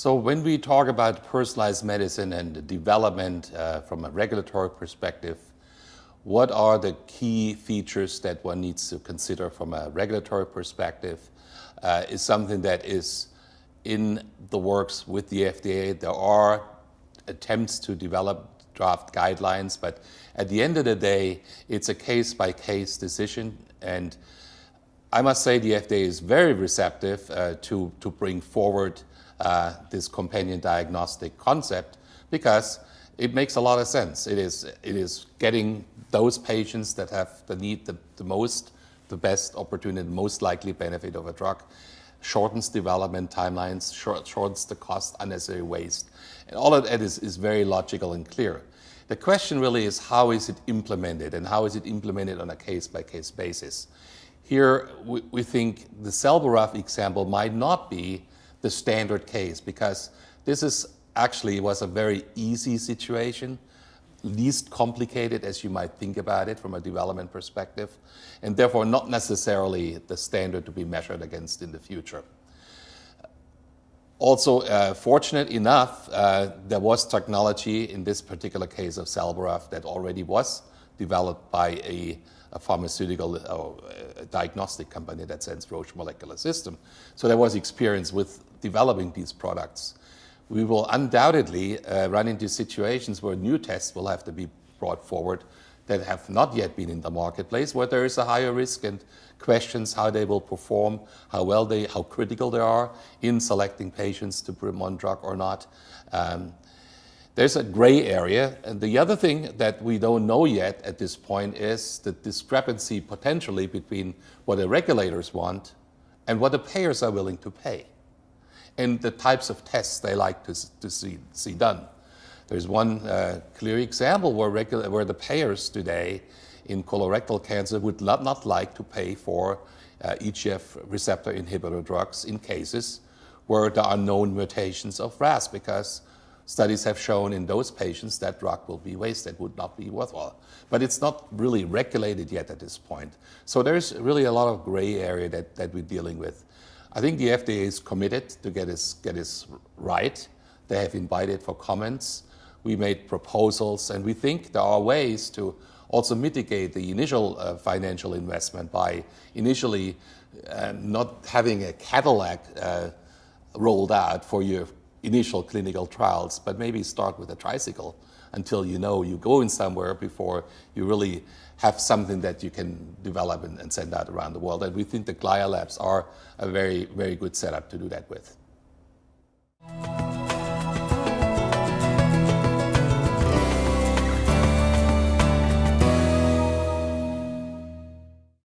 So when we talk about personalized medicine and the development from a regulatory perspective, what are the key features that one needs to consider from a regulatory perspective is something that is in the works with the FDA. There are attempts to develop draft guidelines, but at the end of the day, it's a case-by-case decision. And I must say the FDA is very receptive to bring forward this companion diagnostic concept because it makes a lot of sense. It is getting those patients that have the need the best opportunity, the most likely benefit of a drug, shortens development timelines, shortens the cost, unnecessary waste. And all of that is very logical and clear. The question really is how is it implemented and how is it implemented on a case-by-case basis? Here, we think the Celboraf example might not be the standard case because this was a very easy situation, least complicated as you might think about it from a development perspective, and therefore not necessarily the standard to be measured against in the future. Also, fortunate enough, there was technology in this particular case of Celboraf that already was developed by a pharmaceutical or a diagnostic company, that sense Roche Molecular System. So there was experience with developing these products. We will undoubtedly run into situations where new tests will have to be brought forward that have not yet been in the marketplace, where there is a higher risk and questions how they will perform, how critical they are in selecting patients to put them on drug or not. There's a gray area. And the other thing that we don't know yet at this point is the discrepancy potentially between what the regulators want and what the payers are willing to pay, and the types of tests they like to see done. There's one clear example where the payers today in colorectal cancer would not like to pay for EGF receptor inhibitor drugs in cases where there are known mutations of RAS, because studies have shown in those patients that drug will be wasted, would not be worthwhile. But it's not really regulated yet at this point. So there's really a lot of gray area that we're dealing with. I think the FDA is committed to get this right. They have invited for comments. We made proposals, and we think there are ways to also mitigate the initial financial investment by initially not having a Cadillac rolled out for your initial clinical trials, but maybe start with a tricycle until you know you go in somewhere before you really have something that you can develop and send out around the world. And we think the CLIA labs are a very, very good setup to do that with.